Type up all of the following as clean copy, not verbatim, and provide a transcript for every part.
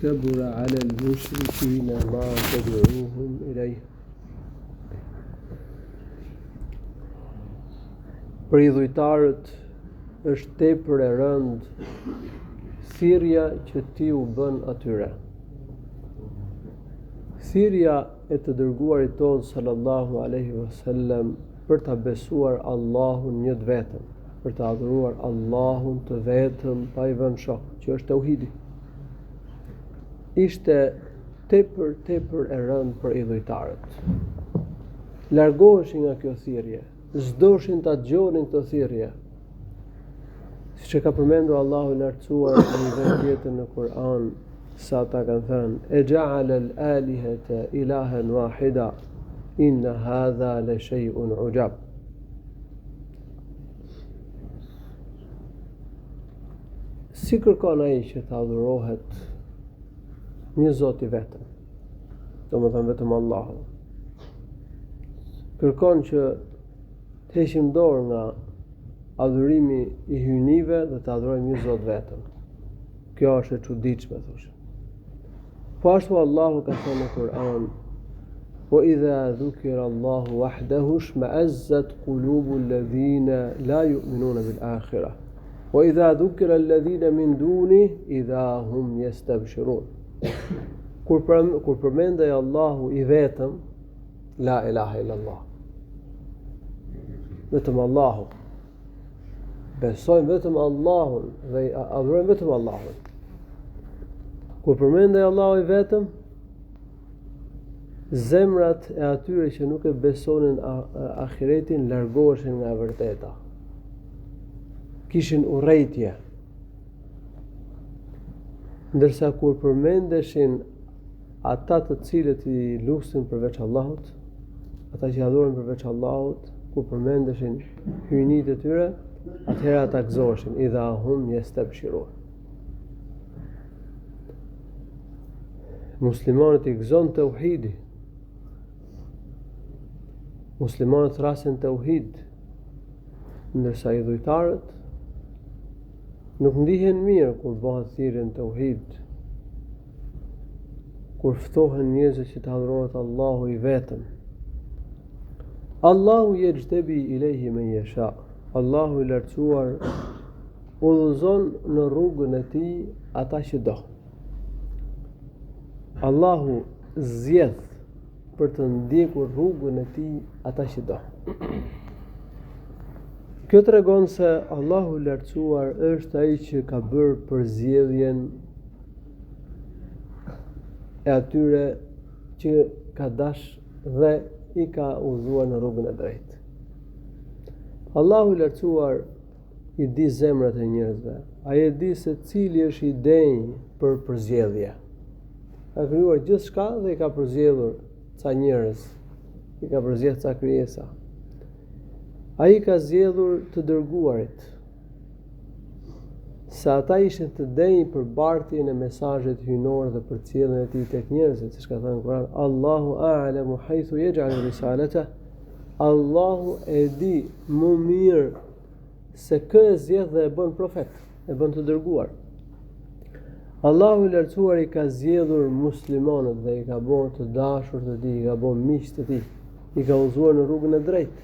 كبر على المشركين ما تدعوهم إليه. Për idhujtarët është tepër e rëndë thirrja që ti u bën atyre. Thirrja e të dërguarit tonë sallallahu alaihi wasallam për ta besuar Allahun një të vetëm, për të adhuruar Allahun të vetëm pa i vënë shok, që është tauhidi. Ishte tepër e rëndë për idhujtarët. Largoheshin nga kjo thirrje, s'doshin ta dëgjonin këtë thirrje. Siç e ka përmendur Allahu i lartësuar në një vend tjetër në Kur'an, sa ata kanë thënë: "E ja'ala al-alihata ilahan wahida, inna hadha la shay'un ujab." Si kërkon ai që të adhurohet një Zot i vetëm, domethënë vetëm Allahu. Kërkon që të heqim dorë nga adhurimi i hyjnive dhe të adhurojmë një Zot vetëm. Kjo është e çuditshme, thosh. Po ashtu Allahu ka thënë në Kur'an: "Wa idha dhukira Allahu wahdahu shma'azzat qulubu alladhina la yu'minuna bil akhirah. Wa idha dhukira alladhina min duni idha hum yastabshirun." Kur përmendej Allahu i vetëm, la ilaha illallah, vetëm Allahu, besojmë vetëm Allahun dhe adhurojmë vetëm Allahun. Kur përmendej Allahu i vetëm, zemrat e atyre që nuk e besonin ahiretin largoheshin nga e vërteta, kishin urrejtje. Ndërsa kur përmendeshin ata të cilët i lusin përveç Allahut, ata që adhurojnë përveç Allahut, kur përmendeshin hyjnitë e tyre, atëherë ata gëzoheshin, idha hum yastabshirun. Muslimanët i gëzon tauhidi. Muslimanët thrasin tauhid, ndërsa idhujtarët nuk ndihen mirë kur bëhet thirrje në tauhid, kur ftohen njerëzit që të adhurohet Allahu i vetëm. Allahu yajtabi ilayhi man yasha. Allahu i lartësuar udhëzon në rrugën e tij ata që do. Allahu zgjedh për të ndjekur rrugën e tij ata që do. Kjo tregon se Allahu i lartësuar është ai që ka bërë përzgjedhjen e atyre që ka dash dhe i ka udhëzuar në rrugën e drejtë. Allahu i lartësuar i di zemrat e njerëzve. Ai e di se cili është i denj për përzgjedhje. Ka krijuar gjithçka dhe i ka përzgjedhur ca njerëz, i ka përzgjedhur ca krijesa. Ai ka zgjedhur të dërguarit, se ata ishin të denj për bartjen e mesazhet hyjnor dhe për cilën e tij tek njerëzit, siç ka thënë Kur'ani: "Allahu a'lamu haythu yaj'alu risalata." Allahu e di më mirë se kë e zgjedh dhe e bën profet, e bën të dërguar. Allahu i lartësuar i ka zgjedhur muslimanët dhe i ka bërë të dashur të tij, i ka bërë miq të tij, i ka udhëzuar në rrugën e drejtë.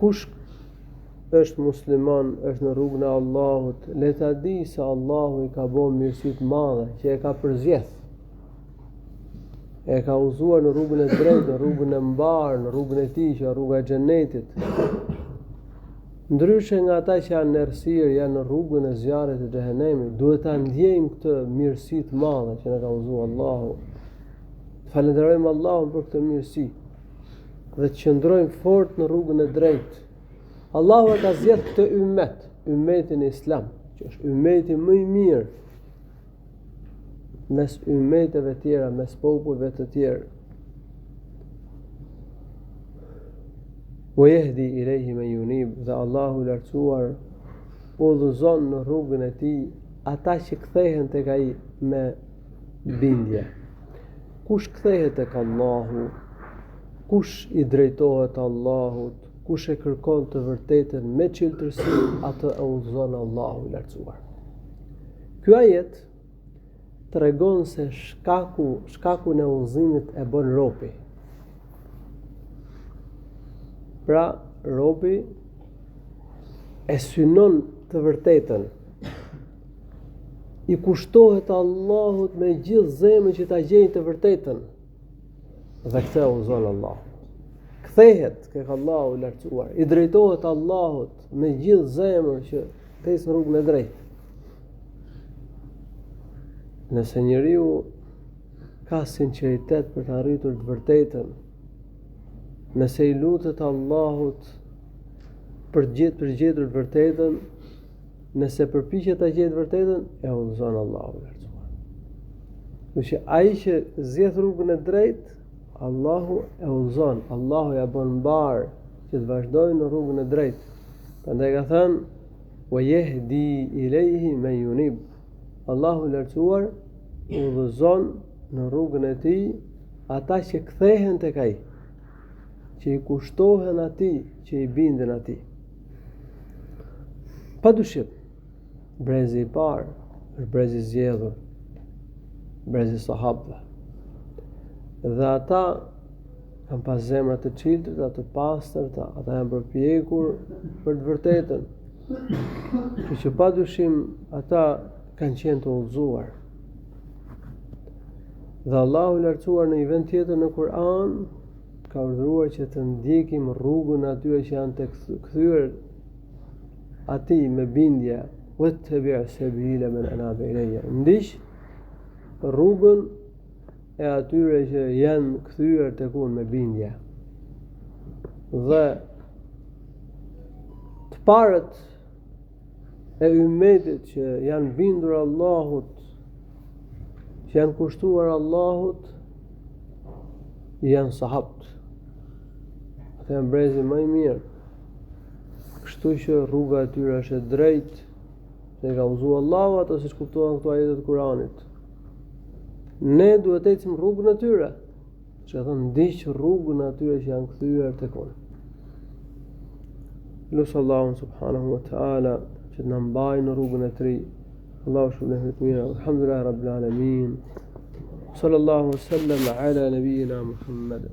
Kush është musliman, është në rrugën e Allahut, le ta di se Allahu i ka bërë mirësi të mëdha që e ka përzgjedh. E ka udhëzuar në rrugën e drejtë, në rrugën e mbar, në rrugën e tij që është rruga e xhenetit. Ndryshe nga ata që janë në errësirë, janë në rrugën e zjarrit të xhehenemit, duhet ta ndjejmë këtë mirësi të mëdha që na ka udhëzuar Allahu. Falenderojmë Allahun për këtë mirësi dhe të qëndrojmë fort në rrugën e drejtë. Allahu e ka zgjedhur këtë ummetin e Islam, që është ummeti më i mirë mes ummeteve tjera, mes popujve të tjerë. Wa yahdi ilayhi man yunib, dhe Allahu i lartësuar udhëzon në rrugën e tij ata që kthehen tek ai me bindje. Kush kthehet tek Allahu, kush i drejtohet Allahut, kush e kërkon të vërtetën me çelëtërsi, atë e udhëzon Allahu i lartësuar. Ky ajet tregon se shkaku në udhëzimit e bën robi. Pra, robi e synon të vërtetën, i kushtohet Allahut me gjithë zemrën që ta gjejë të vërtetën, dhe këtë e udhëzon Allahu. Kthehet tek Allahu i lartësuar, i drejtohet Allahut me gjithë zemrën që të ecë në rrugën e drejtë. Nëse njeriu ka sinqeritet për të arritur të vërtetën, nëse i lutet Allahut për gjetur të vërtetën, nëse përpiqet ta gjejë të vërtetën, e udhëzon Allahu i lartësuar. Që ai që zgjedh rrugën e drejtë, Allahu e udhëzon, Allahu ja bën mbar që të vazhdojë në rrugën e drejtë. Prandaj ka thënë: "Wa yahdi ilayhi man yunib." Allahu i lartësuar udhëzon në rrugën e tij ata që kthehen tek ai, që i kushtohen atij, që i binden atij. Padyshim, brezi i parë është brezi i zgjedhur, brezi i sahabëve. Dhe ata kanë pas zemra të çiltëra, të pastërta, ata janë përpjekur për të vërtetën. Që padyshim ata kanë qenë të udhëzuar. Dhe Allahu i lartësuar në një vend tjetër në Kur'an ka urdhëruar që të ndjekim rrugën atyre që janë të kthyer atij me bindje, wattabi' sabila man anaba ilayya. Ndiq rrugën e atyre që janë kthyer tek unë me bindje. Dhe të parët e ummetit që janë bindur Allahut, që janë kushtuar Allahut, janë sahabët. Ata janë brezi më i mirë. Kështu që rruga e tyre është e drejtë, se ka udhëzuar Allahu ata siç kuptohen këto ajete të Kuranit. Ne duhet të ecim rrugën e tyre, që ka thënë ndiq rrugën e atyre që janë kthyer tek unë. Lutë Allahun subhanahu wa ta'ala që të na mbajë në rrugën e tij. Allahu shpëlbej të mirë. Alhamdulillah rabbil alamin. Sallallahu sallam ala nabiyyina Muhammad.